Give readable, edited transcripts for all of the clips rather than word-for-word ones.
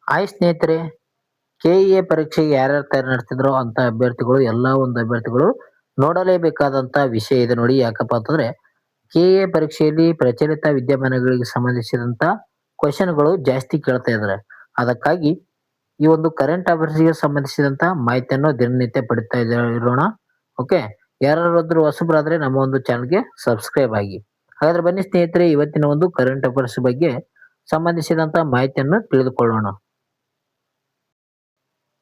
Hi ಸ್ನೇಹಿತರೆ, KEA ಪರೀಕ್ಷೆಗೆ ಯಾರ್ಯಾರು ತಯಾರಿ ನಡೆಸ್ತಿದ್ರೋ ಅಂತ ಅಭ್ಯರ್ಥಿಗಳು ಎಲ್ಲ ಒಂದು ಅಭ್ಯರ್ಥಿಗಳು ನೋಡಲೇಬೇಕಾದಂತ ವಿಷಯ ಇದೆ ನೋಡಿ. ಯಾಕಪ್ಪ ಅಂತಂದ್ರೆ ಕೆಇಎ ಪರೀಕ್ಷೆಯಲ್ಲಿ ಪ್ರಚಲಿತ ವಿದ್ಯಮಾನಗಳಿಗೆ ಸಂಬಂಧಿಸಿದಂತ ಕ್ವಶನ್ಗಳು ಜಾಸ್ತಿ ಕೇಳ್ತಾ ಇದ್ದಾರೆ. ಅದಕ್ಕಾಗಿ ಈ ಒಂದು ಕರೆಂಟ್ ಅಫೇರ್ಸ್ಗೆ ಸಂಬಂಧಿಸಿದಂತ ಮಾಹಿತಿಯನ್ನು ದಿನನಿತ್ಯ ಪಡಿತಾ ಇರೋಣ. ಓಕೆ, ಯಾರಾದ್ರೂ ಹೊಸಬರಾದ್ರೆ ನಮ್ಮ ಒಂದು ಚಾನಲ್ಗೆ ಸಬ್ಸ್ಕ್ರೈಬ್ ಆಗಿ. ಹಾಗಾದ್ರೆ ಬನ್ನಿ ಸ್ನೇಹಿತರೆ, ಇವತ್ತಿನ ಒಂದು ಕರೆಂಟ್ ಅಫೇರ್ಸ್ ಬಗ್ಗೆ ಸಂಬಂಧಿಸಿದಂತ ಮಾಹಿತಿಯನ್ನು ತಿಳಿದುಕೊಳ್ಳೋಣ.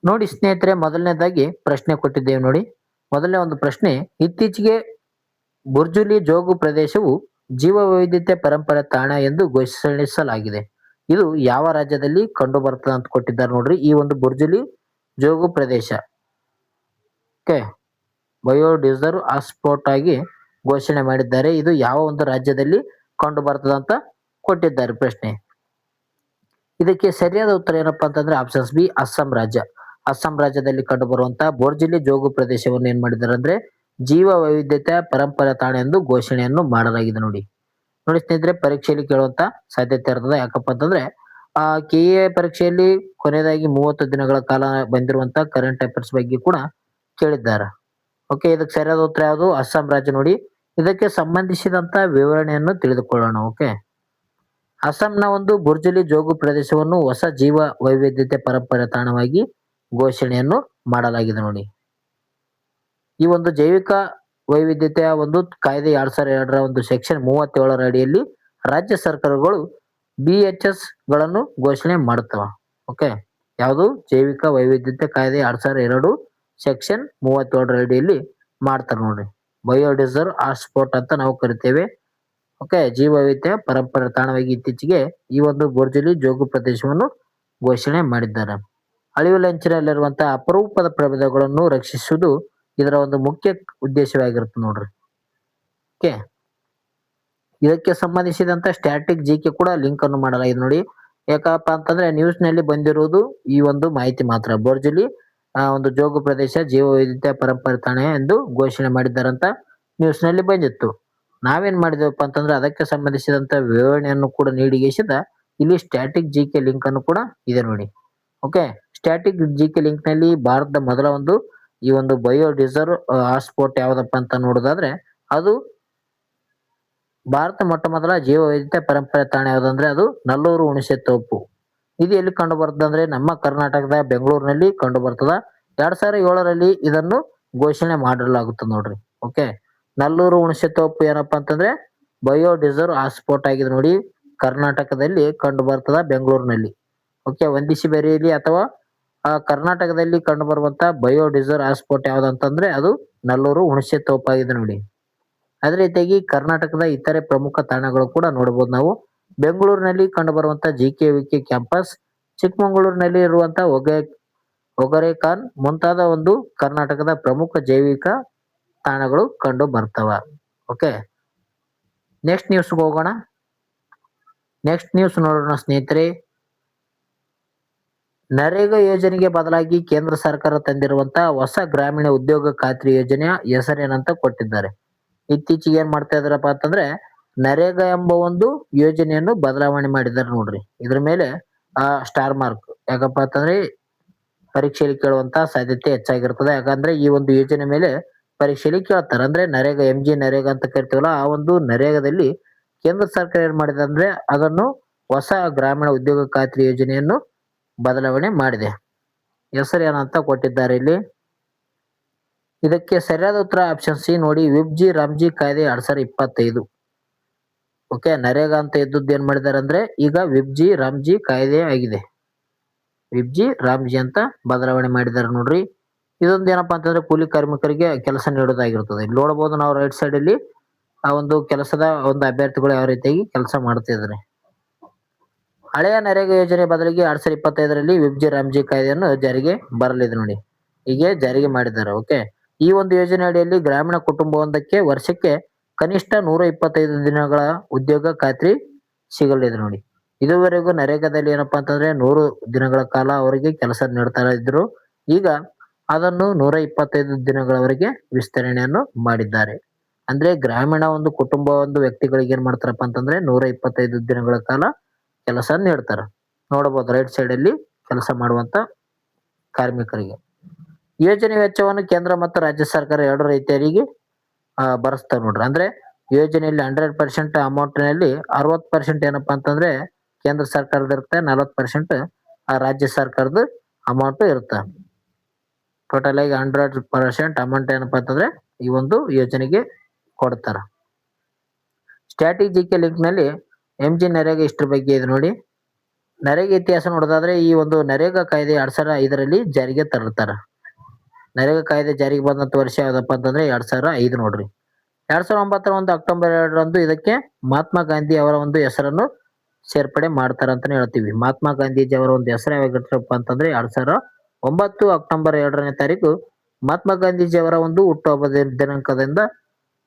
ನೋಡಿ ಸ್ನೇಹಿತರೆ, ಮೊದಲನೇದಾಗಿ ಪ್ರಶ್ನೆ ಕೊಟ್ಟಿದ್ದೇವೆ ನೋಡಿ. ಮೊದಲನೇ ಒಂದು ಪ್ರಶ್ನೆ, ಇತ್ತೀಚೆಗೆ ಬುರ್ಜುಲಿ ಜೋಗು ಪ್ರದೇಶವು ಜೀವ ವೈವಿಧ್ಯತೆ ಪರಂಪರೆ ತಾಣ ಎಂದು ಘೋಷಿಸಲಾಗಿದೆ. ಇದು ಯಾವ ರಾಜ್ಯದಲ್ಲಿ ಕಂಡು ಬರ್ತದೆ ಅಂತ ಕೊಟ್ಟಿದ್ದಾರೆ ನೋಡ್ರಿ. ಈ ಒಂದು ಬುರ್ಜುಲಿ ಜೋಗು ಪ್ರದೇಶ ಓಕೆ ಬಯೋಡಿಸರ್ವ್ ಹಾಟ್ಸ್ಪಾಟ್ ಆಗಿ ಘೋಷಣೆ ಮಾಡಿದ್ದಾರೆ. ಇದು ಯಾವ ಒಂದು ರಾಜ್ಯದಲ್ಲಿ ಕಂಡು ಬರ್ತದೆ ಅಂತ ಕೊಟ್ಟಿದ್ದಾರೆ ಪ್ರಶ್ನೆ. ಇದಕ್ಕೆ ಸರಿಯಾದ ಉತ್ತರ ಏನಪ್ಪಾ ಅಂತಂದ್ರೆ ಆಪ್ಷನ್ಸ್ ಬಿ, ಅಸ್ಸಾಂ ರಾಜ್ಯ. ಅಸ್ಸಾಂ ರಾಜ್ಯದಲ್ಲಿ ಕಂಡು ಬರುವಂತಹ ಬೋರ್ಜಿಲಿ ಜೋಗು ಪ್ರದೇಶವನ್ನು ಏನ್ ಮಾಡಿದ್ದಾರೆ ಅಂದ್ರೆ ಜೀವ ವೈವಿಧ್ಯತೆ ಪರಂಪರೆ ತಾಣ ಎಂದು ಘೋಷಣೆಯನ್ನು ಮಾಡಲಾಗಿದೆ ನೋಡಿ. ನೋಡಿ ಸ್ನೇಹಿತರೆ, ಪರೀಕ್ಷೆಯಲ್ಲಿ ಕೇಳುವಂತ ಸಾಧ್ಯತೆ ಇರ್ತದೆ. ಯಾಕಪ್ಪ ಅಂತಂದ್ರೆ ಕೆಎ ಪರೀಕ್ಷೆಯಲ್ಲಿ ಕೊನೆಯದಾಗಿ 30 ದಿನಗಳ ಕಾಲ ಬಂದಿರುವಂತ ಕರೆಂಟ್ ಅಫೇರ್ಸ್ ಬಗ್ಗೆ ಕೂಡ ಕೇಳಿದ್ದಾರೆ. ಓಕೆ, ಇದಕ್ಕೆ ಸರಿಯಾದ ಉತ್ತರ ಯಾವುದು? ಅಸ್ಸಾಂ ರಾಜ್ಯ ನೋಡಿ. ಇದಕ್ಕೆ ಸಂಬಂಧಿಸಿದಂತ ವಿವರಣೆಯನ್ನು ತಿಳಿದುಕೊಳ್ಳೋಣ. ಓಕೆ, ಅಸ್ಸಾಂನ ಒಂದು ಬುರ್ಜುಲಿ ಜೋಗು ಪ್ರದೇಶವನ್ನು ಹೊಸ ಜೀವ ವೈವಿಧ್ಯತೆ ಪರಂಪರೆ ತಾಣವಾಗಿ ಘೋಷಣೆಯನ್ನು ಮಾಡಲಾಗಿದೆ ನೋಡಿ. ಈ ಒಂದು ಜೈವಿಕ ವೈವಿಧ್ಯತೆಯ ಒಂದು ಕಾಯ್ದೆ 2002ರ ಒಂದು ಸೆಕ್ಷನ್ 37ರ ಅಡಿಯಲ್ಲಿ ರಾಜ್ಯ ಸರ್ಕಾರಗಳು BHS ಗಳನ್ನು ಘೋಷಣೆ ಮಾಡುತ್ತವ. ಓಕೆ, ಯಾವುದು? ಜೈವಿಕ ವೈವಿಧ್ಯತೆ ಕಾಯ್ದೆ 2002 ಸೆಕ್ಷನ್ 37ರ ಅಡಿಯಲ್ಲಿ ಮಾಡ್ತಾರೆ ನೋಡ್ರಿ. ಬಯೋಡಿಸರ್ವ್ ಹಾಟ್ಸ್ಪಾಟ್ ಅಂತ ನಾವು ಕರಿತೇವೆ. ಓಕೆ, ಜೀವ ವೈವಿಧ್ಯ ಪರಂಪರೆ ತಾಣವಾಗಿ ಇತ್ತೀಚೆಗೆ ಈ ಒಂದು ಬುರ್ಜುಲಿ ಜೋಗು ಪ್ರದೇಶವನ್ನು ಘೋಷಣೆ ಮಾಡಿದ್ದಾರೆ. ಅಳಿವಿನಂಚಿನಲ್ಲಿರುವಂತಹ ಅಪರೂಪದ ಪ್ರಭೇದಗಳನ್ನು ರಕ್ಷಿಸುವುದು ಇದರ ಒಂದು ಮುಖ್ಯ ಉದ್ದೇಶವಾಗಿರುತ್ತೆ ನೋಡ್ರಿ. ಓಕೆ, ಇದಕ್ಕೆ ಸಂಬಂಧಿಸಿದಂತ ಸ್ಟ್ಯಾಟಿಕ್ ಜಿಕೆ ಕೂಡ ಲಿಂಕ್ ಅನ್ನು ಮಾಡಲಾಗಿದೆ ನೋಡಿ. ಯಾಕಪ್ಪ ಅಂತಂದ್ರೆ ನ್ಯೂಸ್ ನಲ್ಲಿ ಬಂದಿರುವುದು ಈ ಒಂದು ಮಾಹಿತಿ ಮಾತ್ರ. ಬೊರ್ಜುಲಿ ಒಂದು ಜೋಗು ಪ್ರದೇಶ ಜೀವ ವೈವಿಧ್ಯ ಪರಂಪರೆ ತಾಣ ಎಂದು ಘೋಷಣೆ ಮಾಡಿದ್ದಾರಂತ ನ್ಯೂಸ್ ನಲ್ಲಿ ಬಂದಿತ್ತು. ನಾವೇನ್ ಮಾಡಿದೇವಪ್ಪ ಅಂತಂದ್ರೆ ಅದಕ್ಕೆ ಸಂಬಂಧಿಸಿದಂತ ವಿವರಣೆಯನ್ನು ಕೂಡ ನೀಡಿಗೆಸಿದ ಇಲ್ಲಿ ಸ್ಟ್ಯಾಟಿಕ್ ಜಿಕೆ ಲಿಂಕ್ ಅನ್ನು ಕೂಡ ಇದೆ ನೋಡಿ. ಓಕೆ, ಸ್ಟ್ಯಾಟಿಕ್ ಜಿಕೆ ಲಿಂಕ್ ನಲ್ಲಿ ಭಾರತದ ಮೊದಲ ಒಂದು ಈ ಒಂದು ಬಯೋಡಿಸರ್ವ್ ಹಾಟ್ಸ್ಪಾಟ್ ಯಾವ್ದಪ್ಪ ಅಂತ ನೋಡೋದಾದ್ರೆ ಅದು ಭಾರತ ಮೊಟ್ಟ ಮೊದಲ ಜೀವ ವೈವಿಧ್ಯ ಪರಂಪರೆ ತಾಣ ಯಾವ್ದಂದ್ರೆ ಅದು ನಲ್ಲೂರು ಹುಣಸೆ ತೋಪು. ಇದು ಎಲ್ಲಿ ಕಂಡು ಬರ್ತದೆ ಅಂದ್ರೆ ನಮ್ಮ ಕರ್ನಾಟಕದ ಬೆಂಗಳೂರಿನಲ್ಲಿ ಕಂಡು ಬರ್ತದ. 2007ರಲ್ಲಿ ಇದನ್ನು ಘೋಷಣೆ ಮಾಡಲಾಗುತ್ತದೆ ನೋಡ್ರಿ. ಓಕೆ, ನಲ್ಲೂರು ಹುಣಸೆ ತೋಪು ಏನಪ್ಪಾ ಅಂತಂದ್ರೆ ಬಯೋಡಿಸರ್ವ್ ಹಾಟ್ಸ್ಪಾಟ್ ಆಗಿದೆ ನೋಡಿ. ಕರ್ನಾಟಕದಲ್ಲಿ ಕಂಡು ಬರ್ತದ, ಬೆಂಗಳೂರಿನಲ್ಲಿ. ಓಕೆ, ವಂದಿಸಿ ಬರೆಯಲಿ ಅಥವಾ ಕರ್ನಾಟಕದಲ್ಲಿ ಕಂಡು ಬರುವಂತ ಬಯೋಡಿಸರ್ವ್ ಹಾಟ್ಸ್ಪಾಟ್ ಯಾವ್ದಂತಂದ್ರೆ ಅದು ನಲ್ಲೂರು ಹುಣಸೆ ತೋಪಾಗಿದೆ ನೋಡಿ. ಅದೇ ರೀತಿಯಾಗಿ ಕರ್ನಾಟಕದ ಇತರೆ ಪ್ರಮುಖ ತಾಣಗಳು ಕೂಡ ನೋಡಬಹುದು ನಾವು. ಬೆಂಗಳೂರಿನಲ್ಲಿ ಕಂಡು ಬರುವಂತ GKVK ಕ್ಯಾಂಪಸ್, ಚಿಕ್ಕಮಗಳೂರಿನಲ್ಲಿ ಇರುವಂತ ಒಗರೇಖಾನ್ ಮುಂತಾದ ಒಂದು ಕರ್ನಾಟಕದ ಪ್ರಮುಖ ಜೈವಿಕ ತಾಣಗಳು ಕಂಡು ಬರ್ತವ. ಓಕೆ, ನೆಕ್ಸ್ಟ್ ನ್ಯೂಸ್ಗೆ ಹೋಗೋಣ. ನೆಕ್ಸ್ಟ್ ನ್ಯೂಸ್ ನೋಡೋಣ ಸ್ನೇಹಿತರೆ. ನರೇಗಾ ಯೋಜನೆಗೆ ಬದಲಾಗಿ ಕೇಂದ್ರ ಸರ್ಕಾರ ತಂದಿರುವಂತಹ ಹೊಸ ಗ್ರಾಮೀಣ ಉದ್ಯೋಗ ಖಾತ್ರಿ ಯೋಜನೆಯ ಹೆಸರೇನಂತ ಕೊಟ್ಟಿದ್ದಾರೆ. ಇತ್ತೀಚೆಗೆ ಏನ್ ಮಾಡ್ತಾ ಇದಾರಪ್ಪ ಅಂತಂದ್ರೆ ನರೇಗಾ ಎಂಬ ಒಂದು ಯೋಜನೆಯನ್ನು ಬದಲಾವಣೆ ಮಾಡಿದ್ದಾರೆ ನೋಡ್ರಿ. ಇದ್ರ ಮೇಲೆ ಸ್ಟಾರ್ ಮಾರ್ಕ್. ಯಾಕಪ್ಪ ಅಂತಂದ್ರೆ ಪರೀಕ್ಷೆಯಲ್ಲಿ ಕೇಳುವಂತ ಸಾಧ್ಯತೆ ಹೆಚ್ಚಾಗಿರ್ತದೆ. ಯಾಕಂದ್ರೆ ಈ ಒಂದು ಯೋಜನೆ ಮೇಲೆ ಪರೀಕ್ಷೆಯಲ್ಲಿ ಕೇಳ್ತಾರೆ. ಅಂದ್ರೆ ನರೇಗಾ MG ನರೇಗಾ ಅಂತ ಕರಿತೀವಲ್ಲ, ಆ ಒಂದು ನರೇಗಾದಲ್ಲಿ ಕೇಂದ್ರ ಸರ್ಕಾರ ಏನ್ ಮಾಡಿದೆ ಅಂದ್ರೆ ಅದನ್ನು ಹೊಸ ಗ್ರಾಮೀಣ ಉದ್ಯೋಗ ಖಾತ್ರಿ ಯೋಜನೆಯನ್ನು ಬದಲಾವಣೆ ಮಾಡಿದೆ. ಹೆಸರು ಏನಂತ ಕೊಟ್ಟಿದ್ದಾರೆ ಇಲ್ಲಿ. ಇದಕ್ಕೆ ಸರಿಯಾದ ಉತ್ತರ ಆಪ್ಷನ್ ಸಿ ನೋಡಿ, ವಿಬ್ಜಿ ರಾಮ್ಜಿ ಕಾಯ್ದೆ 2025. ಓಕೆ, ನರೇಗಾ ಅಂತ ಇದ್ದದ್ದು ಏನ್ ಮಾಡಿದ್ದಾರೆ ಅಂದ್ರೆ ಈಗ ವಿಬ್ಜಿ ರಾಮ್ಜಿ ಕಾಯ್ದೆ ಆಗಿದೆ. ವಿಬ್ಜಿ ರಾಮ್ಜಿ ಅಂತ ಬದಲಾವಣೆ ಮಾಡಿದ್ದಾರೆ ನೋಡ್ರಿ. ಇದೊಂದು ಏನಪ್ಪಾ ಅಂತಂದ್ರೆ ಕೂಲಿ ಕಾರ್ಮಿಕರಿಗೆ ಕೆಲಸ ನೀಡೋದಾಗಿರ್ತದೆ. ಇಲ್ಲಿ ನೋಡಬಹುದು ನಾವು ರೈಟ್ ಸೈಡ್ ಅಲ್ಲಿ ಆ ಒಂದು ಕೆಲಸದ ಒಂದು ಅಭ್ಯರ್ಥಿಗಳು ಯಾವ ರೀತಿಯಾಗಿ ಕೆಲಸ ಮಾಡ್ತಿದ್ದಾರೆ. ಹಳೆಯ ನರೇಗಾ ಯೋಜನೆ ಬದಲಿಗೆ 2025ರಲ್ಲಿ ವಿಬ್ಜಿ ರಾಮ್ಜಿ ಕಾಯ್ದೆಯನ್ನು ಜಾರಿಗೆ ಬರಲಿದೆ ನೋಡಿ. ಹೀಗೆ ಜಾರಿಗೆ ಮಾಡಿದ್ದಾರೆ. ಓಕೆ, ಈ ಒಂದು ಯೋಜನೆ ಅಡಿಯಲ್ಲಿ ಗ್ರಾಮೀಣ ಕುಟುಂಬವೊಂದಕ್ಕೆ ವರ್ಷಕ್ಕೆ ಕನಿಷ್ಠ 125 ದಿನಗಳ ಉದ್ಯೋಗ ಖಾತ್ರಿ ಸಿಗಲಿದೆ ನೋಡಿ. ಇದುವರೆಗೂ ನರೇಗಾದಲ್ಲಿ ಏನಪ್ಪಾ ಅಂತಂದ್ರೆ 100 ದಿನಗಳ ಕಾಲ ಅವರಿಗೆ ಕೆಲಸ ನೀಡ್ತಾ ಇದ್ರು. ಈಗ ಅದನ್ನು 125 ದಿನಗಳವರೆಗೆ ವಿಸ್ತರಣೆಯನ್ನು ಮಾಡಿದ್ದಾರೆ. ಅಂದ್ರೆ ಗ್ರಾಮೀಣ ಒಂದು ಕುಟುಂಬ ಒಂದು ವ್ಯಕ್ತಿಗಳಿಗೆ ಏನ್ ಮಾಡ್ತಾರಪ್ಪ ಅಂತಂದ್ರೆ 125 ದಿನಗಳ ಕಾಲ ಕೆಲಸ ನೀಡ್ತಾರ. ನೋಡಬಹುದು ರೈಟ್ ಸೈಡ್ ಅಲ್ಲಿ ಕೆಲಸ ಮಾಡುವಂತ ಕಾರ್ಮಿಕರಿಗೆ. ಯೋಜನೆ ವೆಚ್ಚವನ್ನು ಕೇಂದ್ರ ಮತ್ತು ರಾಜ್ಯ ಸರ್ಕಾರ ಎರಡು ರೀತಿಯರಿಗೆ ಭರಿಸ್ತಾವೆ ನೋಡ್ರಿ. ಅಂದ್ರೆ ಯೋಜನೆಯಲ್ಲಿ 100% ಅಮೌಂಟ್ನಲ್ಲಿ 60% ಏನಪ್ಪಾ ಅಂತಂದ್ರೆ ಕೇಂದ್ರ ಸರ್ಕಾರದ ಇರುತ್ತೆ, 40% ರಾಜ್ಯ ಸರ್ಕಾರದ ಅಮೌಂಟ್ ಇರುತ್ತೆ. ಟೋಟಲ್ ಆಗಿ 100% ಅಮೌಂಟ್ ಏನಪ್ಪಾ ಅಂತಂದ್ರೆ ಈ ಒಂದು ಯೋಜನೆಗೆ ಕೊಡ್ತಾರ. ಸ್ಟ್ರಾಟಜಿಕ್ ಲಿಂಕ್ ನಲ್ಲಿ MG ನರೇಗಾ ಇಷ್ಟರ ಬಗ್ಗೆ ಇದೆ ನೋಡಿ. ನರೇಗಾ ಇತಿಹಾಸ ನೋಡೋದಾದ್ರೆ ಈ ಒಂದು ನರೇಗಾ ಕಾಯ್ದೆ 2005ರಲ್ಲಿ ಜಾರಿಗೆ ತರ್ತಾರ. ನರೇಗಾ ಕಾಯ್ದೆ ಜಾರಿಗೆ ಬಂದಂತ ವರ್ಷ ಯಾವ್ದಪ್ಪ ಅಂತಂದ್ರೆ 2005 ನೋಡ್ರಿ. 2009 ಅಕ್ಟೋಬರ್ 2ರಂದು ಇದಕ್ಕೆ ಮಹಾತ್ಮ ಗಾಂಧಿ ಅವರ ಒಂದು ಹೆಸರನ್ನು ಸೇರ್ಪಡೆ ಮಾಡ್ತಾರ ಅಂತಾನೆ ಹೇಳ್ತೀವಿ. ಮಹಾತ್ಮ ಗಾಂಧೀಜಿ ಅವರ ಒಂದು ಹೆಸರು ಯಾವಾಗಿರ್ತಪ್ಪ ಅಂತಂದ್ರೆ 2009 ಅಕ್ಟೋಬರ್ 2ನೇ ತಾರೀಕು ಮಹಾತ್ಮ ಗಾಂಧೀಜಿ ಅವರ ಒಂದು ಹುಟ್ಟುಹಬ್ಬದ ದಿನಾಂಕದಿಂದ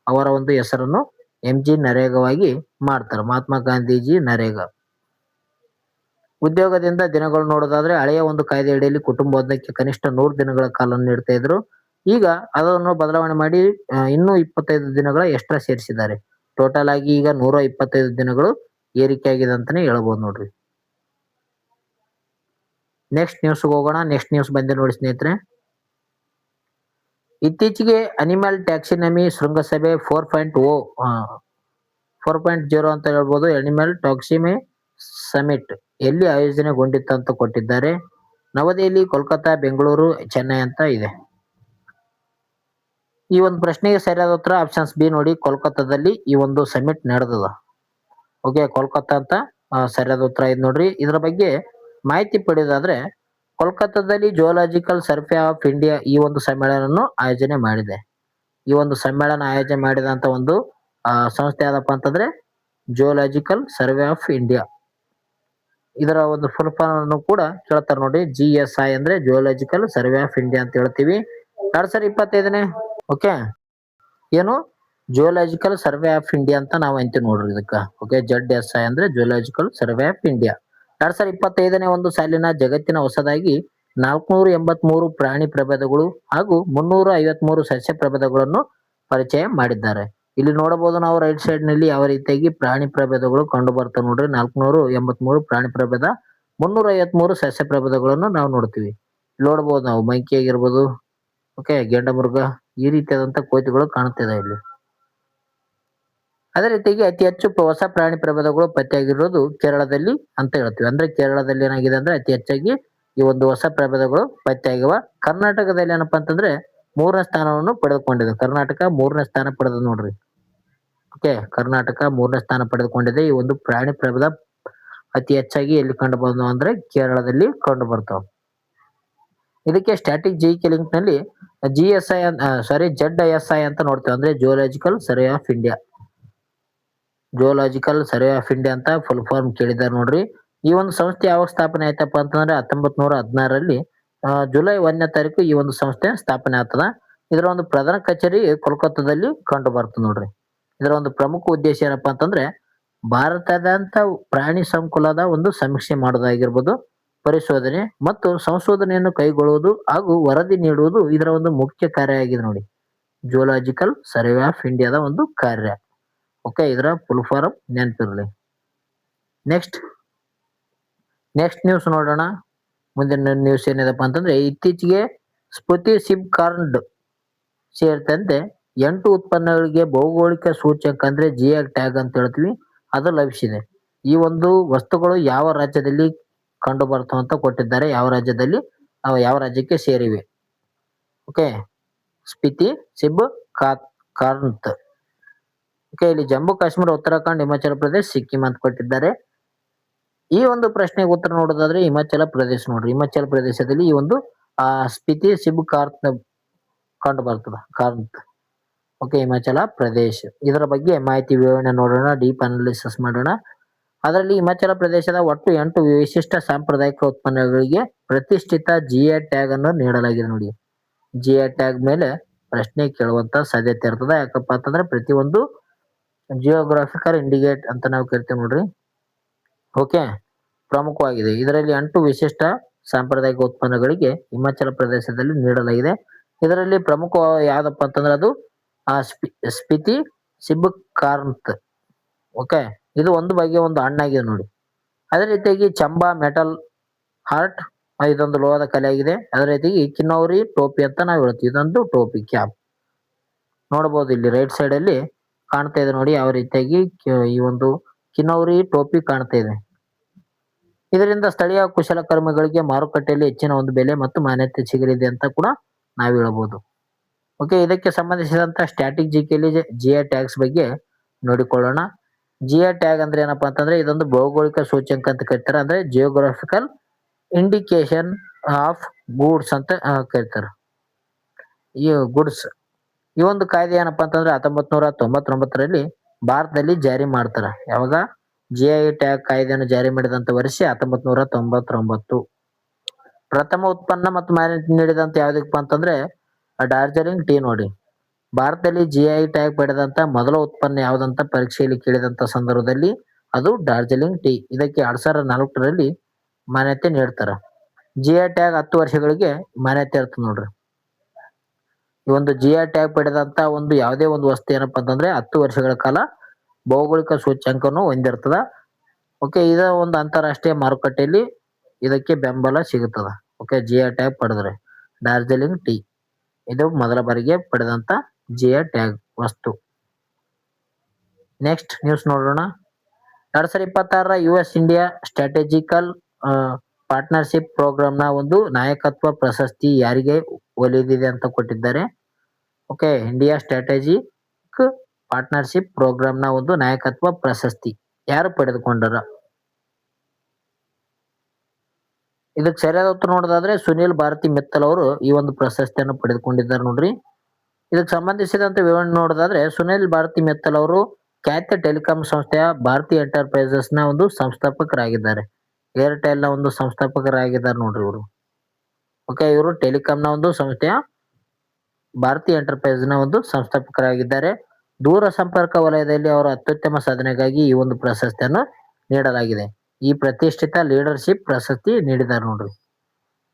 ಅವರ ಒಂದು ಹೆಸರನ್ನು MG ನರೇಗಾವಾಗಿ ಮಾಡ್ತಾರೆ. ಮಹಾತ್ಮ ಗಾಂಧೀಜಿ ನರೇಗಾ. ಉದ್ಯೋಗದಿಂದ ದಿನಗಳು ನೋಡೋದಾದ್ರೆ ಹಳೆಯ ಒಂದು ಕಾಯ್ದೆ ಅಡಿಯಲ್ಲಿ ಕುಟುಂಬವೊಂದಕ್ಕೆ ಕನಿಷ್ಠ 100 ದಿನಗಳ ಕಾಲ ನೀಡ್ತಾ ಇದ್ರು. ಈಗ ಅದನ್ನು ಬದಲಾವಣೆ ಮಾಡಿ ಇನ್ನೂ 25 ದಿನಗಳ ಎಕ್ಸ್ಟ್ರಾ ಸೇರಿಸಿದ್ದಾರೆ. ಟೋಟಲ್ ಆಗಿ ಈಗ 125 ದಿನಗಳು ಏರಿಕೆ ಆಗಿದೆ ಅಂತಾನೆ ಹೇಳ್ಬೋದು ನೋಡ್ರಿ. ನೆಕ್ಸ್ಟ್ ನ್ಯೂಸ್ ಹೋಗೋಣ. ನೆಕ್ಸ್ಟ್ ನ್ಯೂಸ್ ಬಂದೆ ನೋಡಿ ಸ್ನೇಹಿತರೆ. ಇತ್ತೀಚೆಗೆ ಅನಿಮಲ್ ಟ್ಯಾಕ್ಸಿನಮಿ ಶೃಂಗಸಭೆ 4.0 ಅಂತ ಹೇಳ್ಬೋದು. ಅನಿಮಲ್ ಟ್ಯಾಕ್ಸಿಮಿ ಸಮಿಟ್ ಎಲ್ಲಿ ಆಯೋಜನೆಗೊಂಡಿತ್ತು ಅಂತ ಕೊಟ್ಟಿದ್ದಾರೆ. ನವದೆಹಲಿ, ಕೋಲ್ಕತ್ತಾ, ಬೆಂಗಳೂರು, ಚೆನ್ನೈ ಅಂತ ಇದೆ. ಈ ಒಂದು ಪ್ರಶ್ನೆಗೆ ಸರಿಯಾದ ಉತ್ತರ ಆಪ್ಷನ್ಸ್ ಬಿ ನೋಡಿ, ಕೋಲ್ಕತ್ತಾದಲ್ಲಿ ಈ ಒಂದು ಸಮಿಟ್ ನಡೆದದ. ಓಕೆ, ಕೋಲ್ಕತ್ತಾ ಅಂತ ಸರಿಯಾದ ಉತ್ತರ ಇದೆ ನೋಡ್ರಿ. ಇದರ ಬಗ್ಗೆ ಮಾಹಿತಿ ಪಡೆಯೋದಾದ್ರೆ ಕೋಲ್ಕತ್ತಾದಲ್ಲಿ ಜಿಯೋಲಾಜಿಕಲ್ ಸರ್ವೆ ಆಫ್ ಇಂಡಿಯಾ ಈ ಒಂದು ಸಮ್ಮೇಳನವನ್ನು ಆಯೋಜನೆ ಮಾಡಿದೆ. ಈ ಒಂದು ಸಮ್ಮೇಳನ ಆಯೋಜನೆ ಮಾಡಿದಂತ ಒಂದು ಸಂಸ್ಥೆ ಯಾವ್ದಪ್ಪ ಅಂತಂದ್ರೆ ಜಿಯೋಲಾಜಿಕಲ್ ಸರ್ವೆ ಆಫ್ ಇಂಡಿಯಾ. ಇದರ ಒಂದು ಫುಲ್ ಫಾರ್ಮ್ ಅನ್ನು ಕೂಡ ಕೇಳ್ತಾರೆ ನೋಡಿ. GSI ಅಂದ್ರೆ ಜಿಯೋಲಾಜಿಕಲ್ ಸರ್ವೆ ಆಫ್ ಇಂಡಿಯಾ ಅಂತ ಹೇಳ್ತೀವಿ. 2025ನೇ ಓಕೆ ಏನು ಜಿಯೋಲಾಜಿಕಲ್ ಸರ್ವೆ ಆಫ್ ಇಂಡಿಯಾ ಅಂತ ನಾವು ಅಂತೀವಿ ನೋಡ್ರಿ ಇದಕ್ಕ. ಓಕೆ, ZSI ಅಂದ್ರೆ ಜಿಯೋಲಾಜಿಕಲ್ ಸರ್ವೆ ಆಫ್ ಇಂಡಿಯಾ. 2025ನೇ ಒಂದು ಸಾಲಿನ ಜಗತ್ತಿನ ಹೊಸದಾಗಿ 483 ಪ್ರಾಣಿ ಪ್ರಭೇದಗಳು ಹಾಗೂ 353 ಸಸ್ಯ ಪ್ರಭೇದಗಳನ್ನು ಪರಿಚಯ ಮಾಡಿದ್ದಾರೆ. ಇಲ್ಲಿ ನೋಡಬಹುದು ನಾವು ರೈಟ್ ಸೈಡ್ ನಲ್ಲಿ ಯಾವ ರೀತಿಯಾಗಿ ಪ್ರಾಣಿ ಪ್ರಭೇದಗಳು ಕಂಡು ಬರ್ತವೆ ನೋಡ್ರಿ. 483 ಪ್ರಾಣಿ ಪ್ರಭೇದ, 353 ಸಸ್ಯ ಪ್ರಭೇದಗಳನ್ನು ನಾವು ನೋಡ್ತೀವಿ. ನೋಡಬಹುದು ನಾವು ಮಂಕಿ ಆಗಿರ್ಬೋದು, ಓಕೆ, ಗೆಂಡಮೃಗ, ಈ ರೀತಿಯಾದಂತ ಕೋತಿಗಳು ಕಾಣುತ್ತಿದೆ ಇಲ್ಲಿ. ಅದೇ ರೀತಿಯಾಗಿ ಅತಿ ಹೆಚ್ಚು ಹೊಸ ಪ್ರಾಣಿ ಪ್ರಭೇದಗಳು ಪತ್ತೆಯಾಗಿರೋದು ಕೇರಳದಲ್ಲಿ ಅಂತ ಹೇಳ್ತೀವಿ. ಅಂದ್ರೆ ಕೇರಳದಲ್ಲಿ ಏನಾಗಿದೆ ಅಂದ್ರೆ ಅತಿ ಹೆಚ್ಚಾಗಿ ಈ ಒಂದು ಹೊಸ ಪ್ರಭೇದಗಳು ಪತ್ತೆಯಾಗಿವ. ಕರ್ನಾಟಕದಲ್ಲಿ ಏನಪ್ಪಾ ಅಂತಂದ್ರೆ 3ನೇ ಸ್ಥಾನವನ್ನು ಪಡೆದುಕೊಂಡಿದೆ. ಕರ್ನಾಟಕ 3ನೇ ಸ್ಥಾನ ಪಡೆದ ನೋಡ್ರಿ. ಓಕೆ, ಕರ್ನಾಟಕ 3ನೇ ಸ್ಥಾನ ಪಡೆದುಕೊಂಡಿದೆ. ಈ ಒಂದು ಪ್ರಾಣಿ ಪ್ರಭೇದ ಅತಿ ಹೆಚ್ಚಾಗಿ ಎಲ್ಲಿ ಕಂಡು ಬಂದವು ಅಂದ್ರೆ ಕೇರಳದಲ್ಲಿ ಕಂಡು ಬರ್ತಾವ. ಇದಕ್ಕೆ ಸ್ಟ್ಯಾಟಿಕ್ ಜಿಕೆ ಲಿಂಕ್ ನಲ್ಲಿ ZSI ಅಂತ ನೋಡ್ತೇವೆ. ಅಂದ್ರೆ geological survey of India. Geological survey of India ಅಂತ ಫುಲ್ ಫಾರ್ಮ್ ಕೇಳಿದ್ದಾರೆ ನೋಡ್ರಿ. ಈ ಒಂದು ಸಂಸ್ಥೆ ಯಾವಾಗ ಸ್ಥಾಪನೆ ಆಯ್ತಪ್ಪ ಅಂತಂದ್ರೆ 1916ರಲ್ಲಿ ಜುಲೈ 1ನೇ ತಾರೀಕು ಈ ಒಂದು ಸಂಸ್ಥೆ ಸ್ಥಾಪನೆ ಆಗ್ತದ. ಇದರ ಒಂದು ಪ್ರಧಾನ ಕಚೇರಿ ಕೋಲ್ಕತ್ತಾದಲ್ಲಿ ಕಂಡು ಬರ್ತದೆ ನೋಡ್ರಿ. ಇದರ ಒಂದು ಪ್ರಮುಖ ಉದ್ದೇಶ ಏನಪ್ಪಾ ಅಂತಂದ್ರೆ ಭಾರತದಂತ ಪ್ರಾಣಿ ಸಂಕುಲದ ಒಂದು ಸಮೀಕ್ಷೆ ಮಾಡೋದಾಗಿರ್ಬೋದು, ಪರಿಶೋಧನೆ ಮತ್ತು ಸಂಶೋಧನೆಯನ್ನು ಕೈಗೊಳ್ಳುವುದು ಹಾಗೂ ವರದಿ ನೀಡುವುದು ಇದರ ಒಂದು ಮುಖ್ಯ ಕಾರ್ಯ ಆಗಿದೆ ನೋಡಿ. ಜಿಯೋಲಾಜಿಕಲ್ ಸರ್ವೆ ಆಫ್ ಇಂಡಿಯಾದ ಒಂದು ಕಾರ್ಯ. ಓಕೆ, ಇದರ ಫುಲ್ ಫಾರ್ಮ್ ನೆನಪಿರಲಿ. ನೆಕ್ಸ್ಟ್ ನ್ಯೂಸ್ ನೋಡೋಣ. ಮುಂದಿನ ನ್ಯೂಸ್ ಏನಿದೆಪ್ಪ ಅಂತಂದ್ರೆ ಇತ್ತೀಚೆಗೆ ಸ್ಪುತಿ ಸಿಬ್ ಕಾರ್ಡ್ ಸೇರಿದಂತೆ 8 ಉತ್ಪನ್ನಗಳಿಗೆ ಭೌಗೋಳಿಕ ಸೂಚ್ಯಂಕ ಅಂದ್ರೆ GI ಟ್ಯಾಗ್ ಅಂತ ಹೇಳ್ತೀವಿ, ಅದು ಲಭಿಸಿದೆ. ಈ ಒಂದು ವಸ್ತುಗಳು ಯಾವ ರಾಜ್ಯದಲ್ಲಿ ಕಂಡು ಬರ್ತಾವ ಅಂತ ಕೊಟ್ಟಿದ್ದಾರೆ. ಯಾವ ರಾಜ್ಯಕ್ಕೆ ಸೇರಿವೆ. ಓಕೆ, ಸ್ಪಿತಿ ಸಿಬ್ ಕಾರ್ನ್ತ್. ಓಕೆ, ಇಲ್ಲಿ ಜಮ್ಮು ಕಾಶ್ಮೀರ, ಉತ್ತರಾಖಂಡ್, ಹಿಮಾಚಲ ಪ್ರದೇಶ್, ಸಿಕ್ಕಿಂ ಅಂತ ಕೊಟ್ಟಿದ್ದಾರೆ. ಈ ಒಂದು ಪ್ರಶ್ನೆಗೆ ಉತ್ತರ ನೋಡೋದಾದ್ರೆ ಹಿಮಾಚಲ ಪ್ರದೇಶ ನೋಡ್ರಿ. ಹಿಮಾಚಲ ಪ್ರದೇಶದಲ್ಲಿ ಈ ಒಂದು ಸ್ಪಿತಿ ಸಿಬ್ ಕಾರ್ನ್ತ್ ಕಂಡು ಬರ್ತದ. ಕಾರ್ನ್ತ್. ಓಕೆ, ಹಿಮಾಚಲ ಪ್ರದೇಶ. ಇದರ ಬಗ್ಗೆ ಮಾಹಿತಿ ವಿವರಣೆ ನೋಡೋಣ, ಡೀಪ್ ಅನಾಲಿಸಿಸ್ ಮಾಡೋಣ. ಅದರಲ್ಲಿ ಹಿಮಾಚಲ ಪ್ರದೇಶದ ಒಟ್ಟು 8 ವಿಶಿಷ್ಟ ಸಾಂಪ್ರದಾಯಿಕ ಉತ್ಪನ್ನಗಳಿಗೆ ಪ್ರತಿಷ್ಠಿತ GI ಟ್ಯಾಗ್ ಅನ್ನು ನೀಡಲಾಗಿದೆ ನೋಡಿ. GI ಟ್ಯಾಗ್ ಮೇಲೆ ಪ್ರಶ್ನೆ ಕೇಳುವಂತ ಸಾಧ್ಯತೆ ಇರ್ತದೆ. ಯಾಕಪ್ಪ ಅಂತಂದ್ರೆ ಪ್ರತಿಯೊಂದು ಜಿಯೋಗ್ರಾಫಿಕಲ್ ಇಂಡಿಕೇಟ್ ಅಂತ ನಾವು ಕರಿತೇವೆ ನೋಡ್ರಿ. ಓಕೆ, ಪ್ರಮುಖವಾಗಿದೆ. ಇದರಲ್ಲಿ 8 ವಿಶಿಷ್ಟ ಸಾಂಪ್ರದಾಯಿಕ ಉತ್ಪನ್ನಗಳಿಗೆ ಹಿಮಾಚಲ ಪ್ರದೇಶದಲ್ಲಿ ನೀಡಲಾಗಿದೆ. ಇದರಲ್ಲಿ ಪ್ರಮುಖ ಯಾವ್ದಪ್ಪ ಅಂತಂದ್ರೆ ಅದು ಸ್ಪಿತಿ ಸಿಬ್ ಕಾರ್ನ್ತ್. ಓಕೆ, ಇದು ಒಂದು ಬಗೆಯ ಒಂದು ಹಣ್ಣಾಗಿದೆ ನೋಡಿ. ಅದೇ ರೀತಿಯಾಗಿ ಚಂಬಾ, ಮೆಟಲ್ ಹಾರ್ಟ್, ಇದೊಂದು ಲೋಹದ ಕಲೆ ಆಗಿದೆ. ಅದೇ ರೀತಿ ಕಿನ್ನೌರಿ ಟೋಪಿ ಅಂತ ನಾವು ಹೇಳ್ತೀವಿ. ಇದೊಂದು ಟೋಪಿ ಕ್ಯಾಪ್. ನೋಡಬಹುದು ಇಲ್ಲಿ ರೈಟ್ ಸೈಡ್ ಅಲ್ಲಿ ಕಾಣ್ತಾ ಇದೆ ನೋಡಿ ಯಾವ ರೀತಿಯಾಗಿ ಈ ಒಂದು ಕಿನ್ನೌರಿ ಟೋಪಿ ಕಾಣ್ತಾ ಇದೆ. ಇದರಿಂದ ಸ್ಥಳೀಯ ಕುಶಲಕರ್ಮಿಗಳಿಗೆ ಮಾರುಕಟ್ಟೆಯಲ್ಲಿ ಹೆಚ್ಚಿನ ಒಂದು ಬೆಲೆ ಮತ್ತು ಮಾನ್ಯತೆ ಸಿಗಲಿದೆ ಅಂತ ಕೂಡ ನಾವು ಹೇಳಬಹುದು. ಓಕೆ, ಇದಕ್ಕೆ ಸಂಬಂಧಿಸಿದಂತ ಸ್ಟ್ಯಾಟಿಕ್ ಜಿಕೆಯಲ್ಲಿ ಜಿಐ ಟ್ಯಾಗ್ಸ್ ಬಗ್ಗೆ ನೋಡಿಕೊಳ್ಳೋಣ. ಜಿಐ ಟ್ಯಾಗ್ ಅಂದ್ರೆ ಏನಪ್ಪಾ ಅಂತಂದ್ರೆ ಇದೊಂದು ಭೌಗೋಳಿಕ ಸೂಚ್ಯಂಕ ಅಂತ ಕರೀತಾರೆ. ಅಂದ್ರೆ ಜಿಯೋಗ್ರಾಫಿಕಲ್ ಇಂಡಿಕೇಶನ್ ಆಫ್ ಗೂಡ್ಸ್ ಅಂತ ಕರೀತಾರೆ. ಈ ಗುಡ್ಸ್ ಈ ಒಂದು ಕಾಯ್ದೆ ಏನಪ್ಪಾ ಅಂತಂದ್ರೆ 1999ರಲ್ಲಿ ಭಾರತದಲ್ಲಿ ಜಾರಿ ಮಾಡ್ತಾರ. ಯಾವಾಗ ಜಿಐ ಟ್ಯಾಗ್ ಕಾಯ್ದೆಯನ್ನು ಜಾರಿ ಮಾಡಿದಂತ ವರ್ಷ 1999. ಪ್ರಥಮ ಉತ್ಪನ್ನ ಮತ್ತು ಮಾನ್ಯತೆ ನೀಡಿದಂತ ಯಾವ್ದಕ್ಕಪ್ಪ ಅಂತಂದ್ರೆ ಡಾರ್ಜಿಲಿಂಗ್ ಟೀ ನೋಡಿ. ಭಾರತದಲ್ಲಿ ಜಿಐ ಟ್ಯಾಗ್ ಪಡೆದಂತ ಮೊದಲ ಉತ್ಪನ್ನ ಯಾವ್ದಂತ ಪರೀಕ್ಷೆಯಲ್ಲಿ ಕೇಳಿದಂತ ಸಂದರ್ಭದಲ್ಲಿ ಅದು ಡಾರ್ಜಿಲಿಂಗ್ ಟೀ. ಇದಕ್ಕೆ 2004ರಲ್ಲಿ ಮಾನ್ಯತೆ ನೀಡ್ತಾರ. ಜಿಐ ಟ್ಯಾಗ್ 10 ವರ್ಷಗಳಿಗೆ ಮಾನ್ಯತೆ ಇರ್ತದೆ ನೋಡ್ರಿ. ಈ ಒಂದು ಜಿಐ ಟ್ಯಾಗ್ ಪಡೆದಂತ ಒಂದು ಯಾವುದೇ ಒಂದು ವಸ್ತು ಏನಪ್ಪಾ ಅಂತಂದ್ರೆ 10 ವರ್ಷಗಳ ಕಾಲ ಭೌಗೋಳಿಕ ಸೂಚ್ಯಂಕವನ್ನು ಹೊಂದಿರ್ತದ. ಓಕೆ, ಇದ ಒಂದು ಅಂತಾರಾಷ್ಟ್ರೀಯ ಮಾರುಕಟ್ಟೆಯಲ್ಲಿ ಇದಕ್ಕೆ ಬೆಂಬಲ ಸಿಗುತ್ತದ. ಓಕೆ, ಜಿಐ ಟ್ಯಾಗ್ ಪಡೆದ್ರೆ ಡಾರ್ಜಿಲಿಂಗ್ ಟೀ ಇದು ಮೊದಲ ಬಾರಿಗೆ ಪಡೆದಂತ ಜಿಐ ಟ್ಯಾಗ್ ವಸ್ತು. ನೆಕ್ಸ್ಟ್ ನ್ಯೂಸ್ ನೋಡೋಣ. 2026ರ US India strategical partnership programme ನ ಒಂದು ನಾಯಕತ್ವ ಪ್ರಶಸ್ತಿ ಯಾರಿಗೆ ಒಲಿದಿದೆ ಅಂತ ಕೊಟ್ಟಿದ್ದಾರೆ. Okay, India strategic partnership programme ನ ಒಂದು ನಾಯಕತ್ವ ಪ್ರಶಸ್ತಿ ಯಾರು ಪಡೆದುಕೊಂಡರ? ಇದಕ್ಕೆ ಸರಿಯಾದ ಉತ್ತರ ನೋಡೋದಾದ್ರೆ ಸುನಿಲ್ ಭಾರತಿ ಮಿತ್ತಲ್ ಅವರು ಈ ಒಂದು ಪ್ರಶಸ್ತಿಯನ್ನು ಪಡೆದುಕೊಂಡಿದ್ದಾರೆ ನೋಡ್ರಿ. ಇದಕ್ಕೆ ಸಂಬಂಧಿಸಿದಂತೆ ವಿವರಣೆ ನೋಡೋದಾದ್ರೆ ಸುನಿಲ್ ಭಾರತಿ ಮಿತ್ತಲ್ ಅವರು ಖ್ಯಾತ ಟೆಲಿಕಾಂ ಸಂಸ್ಥೆಯ ಭಾರತಿ ಎಂಟರ್ಪ್ರೈಸಸ್ ನ ಒಂದು ಸಂಸ್ಥಾಪಕರಾಗಿದ್ದಾರೆ. ಏರ್ಟೆಲ್ ನ ಒಂದು ಸಂಸ್ಥಾಪಕರಾಗಿದ್ದಾರೆ ನೋಡ್ರಿ ಇವರು. ಓಕೆ, ಇವರು ಟೆಲಿಕಾಂ ನ ಒಂದು ಸಂಸ್ಥೆಯ ಭಾರತಿ ಎಂಟರ್ಪ್ರೈಸ್ ನ ಒಂದು ಸಂಸ್ಥಾಪಕರಾಗಿದ್ದಾರೆ. ದೂರ ಸಂಪರ್ಕ ವಲಯದಲ್ಲಿ ಅವರ ಅತ್ಯುತ್ತಮ ಸಾಧನೆಗಾಗಿ ಈ ಒಂದು ಪ್ರಶಸ್ತಿಯನ್ನು ನೀಡಲಾಗಿದೆ. ಈ ಪ್ರತಿಷ್ಠಿತ ಲೀಡರ್ಶಿಪ್ ಪ್ರಶಸ್ತಿ ನೀಡಿದ್ದಾರೆ ನೋಡ್ರಿ,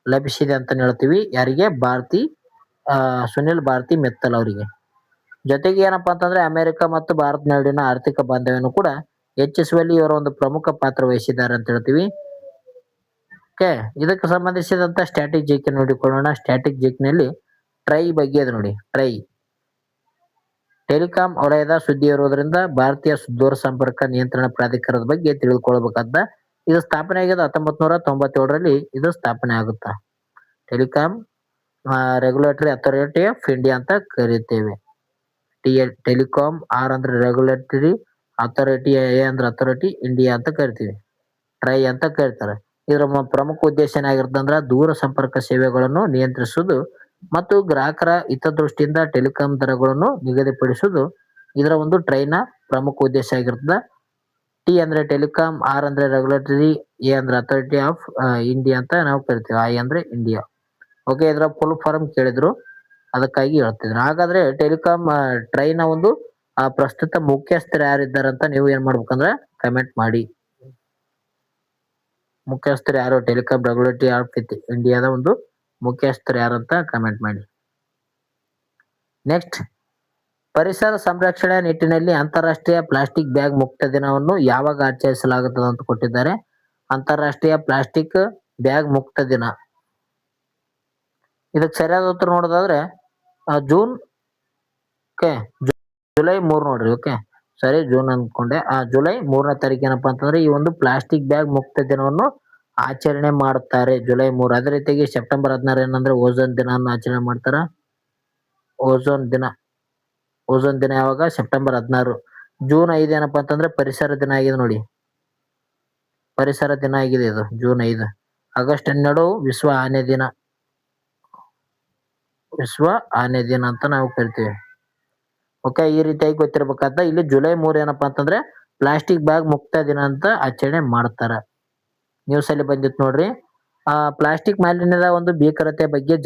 ಲಭಿಸಿದೆ ಅಂತ ಹೇಳ್ತೀವಿ. ಯಾರಿಗೆ? ಸುನಿಲ್ ಭಾರತಿ ಮಿತ್ತಲ್ ಅವರಿಗೆ. ಜೊತೆಗೆ ಏನಪ್ಪಾ ಅಂತಂದ್ರೆ ಅಮೆರಿಕ ಮತ್ತು ಭಾರತ ನಡುವಿನ ಆರ್ಥಿಕ ಬಾಂಧವ್ಯವನ್ನು ಕೂಡ ಹೆಚ್ಚಿಸುವಲ್ಲಿ ಇವರ ಒಂದು ಪ್ರಮುಖ ಪಾತ್ರ ವಹಿಸಿದ್ದಾರೆ ಅಂತ ಹೇಳ್ತೀವಿ. ಓಕೆ, ಇದಕ್ಕೆ ಸಂಬಂಧಿಸಿದಂತ ಸ್ಟ್ಯಾಟಿಕ್ ಜಿಕೆ ನೋಡಿಕೊಳ್ಳೋಣ. ಸ್ಟ್ಯಾಟಿಕ್ ಜಿಕ್ನಲ್ಲಿ ಟ್ರೈ ಬಗ್ಗೆ ಇದೆ ನೋಡಿ. ಟ್ರೈ ಟೆಲಿಕಾಂ ವಲಯದ ಸುದ್ದಿ ಇರುವುದರಿಂದ ಭಾರತೀಯ ದೂರ ಸಂಪರ್ಕ ನಿಯಂತ್ರಣ ಪ್ರಾಧಿಕಾರದ ಬಗ್ಗೆ ತಿಳಿದುಕೊಳ್ಳಬೇಕಾದ. ಇದು ಸ್ಥಾಪನೆ ಆಗಿದೆ 1997ರಲ್ಲಿ ಇದು ಸ್ಥಾಪನೆ ಆಗುತ್ತಾ. Telecom regulatory authority of India ಅಂತ ಕರಿತೇವೆ. ಟೆಲಿಕಾಂ ಆರ್ ಅಂದ್ರೆ ರೆಗ್ಯುಲೇಟರಿ ಅಥಾರಿಟಿ, ಎ ಅಂದ್ರೆ ಅಥಾರಿಟಿ, ಇಂಡಿಯಾ ಅಂತ ಕರಿತೀವಿ. ಟ್ರೈ ಅಂತ ಕರೀತಾರೆ. ಇದರ ಪ್ರಮುಖ ಉದ್ದೇಶ ಏನಾಗಿರ್ತಂದ್ರ ದೂರ ಸಂಪರ್ಕ ಸೇವೆಗಳನ್ನು ನಿಯಂತ್ರಿಸುವುದು ಮತ್ತು ಗ್ರಾಹಕರ ಹಿತದೃಷ್ಟಿಯಿಂದ ಟೆಲಿಕಾಂ ದರಗಳನ್ನು ನಿಗದಿಪಡಿಸುವುದು ಇದರ ಒಂದು ಟ್ರೈನ ಪ್ರಮುಖ ಉದ್ದೇಶ ಆಗಿರ್ತದ. ಟಿ ಅಂದ್ರೆ ಟೆಲಿಕಾಂ, ಆರ್ ಅಂದ್ರೆ ರೆಗ್ಯುಲೇಟರಿ, ಎ ಅಂದ್ರೆ ಅಥಾರಿಟಿ ಆಫ್ ಇಂಡಿಯಾ ಅಂತ ನಾವು ಕರಿತೀವಿ. ಐ ಅಂದ್ರೆ ಇಂಡಿಯಾ. ಓಕೆ, ಇದರ ಫುಲ್ ಫಾರ್ಮ್ ಕೇಳಿದ್ರು ಅದಕ್ಕಾಗಿ ಹೇಳ್ತಿದ್ರು. ಹಾಗಾದ್ರೆ ಟೆಲಿಕಾಂ ಟ್ರೈನ ಒಂದು ಪ್ರಸ್ತುತ ಮುಖ್ಯಸ್ಥರು ಯಾರಿದ್ದಾರಂತ ನೀವು ಏನ್ ಮಾಡ್ಬೇಕಂದ್ರೆ ಕಮೆಂಟ್ ಮಾಡಿ. ಮುಖ್ಯಸ್ಥರು ಯಾರು? ಟೆಲಿಕಾಂ ರೆಗ್ಯುಲೇಟರಿ ಆಫ್ ಇಂಡಿಯಾದ ಒಂದು ಮುಖ್ಯಸ್ಥರು ಯಾರಂತ ಕಮೆಂಟ್ ಮಾಡಿ. ನೆಕ್ಸ್ಟ್, ಪರಿಸರ ಸಂರಕ್ಷಣೆ ನಿಟ್ಟಿನಲ್ಲಿ ಅಂತಾರಾಷ್ಟ್ರೀಯ ಪ್ಲಾಸ್ಟಿಕ್ ಬ್ಯಾಗ್ ಮುಕ್ತ ದಿನವನ್ನು ಯಾವಾಗ ಆಚರಿಸಲಾಗುತ್ತದೆ ಅಂತ ಕೊಟ್ಟಿದ್ದಾರೆ. ಅಂತಾರಾಷ್ಟ್ರೀಯ ಪ್ಲಾಸ್ಟಿಕ್ ಬ್ಯಾಗ್ ಮುಕ್ತ ದಿನ. ಇದಕ್ಕೆ ಸರಿಯಾದ ಉತ್ತರ ನೋಡೋದಾದ್ರೆ ಜೂನ್ ಜುಲೈ 3 ನೋಡ್ರಿ. ಓಕೆ, ಸರಿ ಜೂನ್ ಅನ್ಕೊಂಡೆ. ಜುಲೈ 3ನೇ ತಾರೀಕು ಏನಪ್ಪಾ ಅಂತಂದ್ರೆ ಈ ಒಂದು ಪ್ಲಾಸ್ಟಿಕ್ ಬ್ಯಾಗ್ ಮುಕ್ತ ದಿನವನ್ನು ಆಚರಣೆ ಮಾಡುತ್ತಾರೆ. ಜುಲೈ 3. ಅದೇ ರೀತಿಯಾಗಿ ಸೆಪ್ಟೆಂಬರ್ 16 ಏನಂದ್ರೆ ಓಝೋನ್ ದಿನವನ್ನು ಆಚರಣೆ ಮಾಡ್ತಾರ. ಓಝೋನ್ ದಿನ ಯಾವಾಗ? ಸೆಪ್ಟೆಂಬರ್ 16. ಜೂನ್ 5 ಏನಪ್ಪಾ ಅಂತಂದ್ರೆ ಪರಿಸರ ದಿನ ಆಗಿದೆ ನೋಡಿ. ಪರಿಸರ ದಿನ ಆಗಿದೆ ಇದು ಜೂನ್ 5. ಆಗಸ್ಟ್ 12 ವಿಶ್ವ ಆನೆ ದಿನ. ವಿಶ್ವ ಆನೆ ದಿನ ಅಂತ ನಾವು ಕರಿತೀವಿ. ಓಕೆ, ಈ ರೀತಿಯಾಗಿ ಗೊತ್ತಿರ್ಬೇಕಾದ. ಇಲ್ಲಿ ಜುಲೈ 3 ಏನಪ್ಪಾ ಅಂತಂದ್ರೆ ಪ್ಲಾಸ್ಟಿಕ್ ಬ್ಯಾಗ್ ಮುಕ್ತ ದಿನ ಅಂತ ಆಚರಣೆ ಮಾಡ್ತಾರ. ನ್ಯೂಸ್ ಅಲ್ಲಿ ಬಂದಿತ್ತು ನೋಡ್ರಿ. ಪ್ಲಾಸ್ಟಿಕ್ ಮಾಲಿನ್ಯದ ಒಂದು ಭೀಕರತೆ ಬಗ್ಗೆ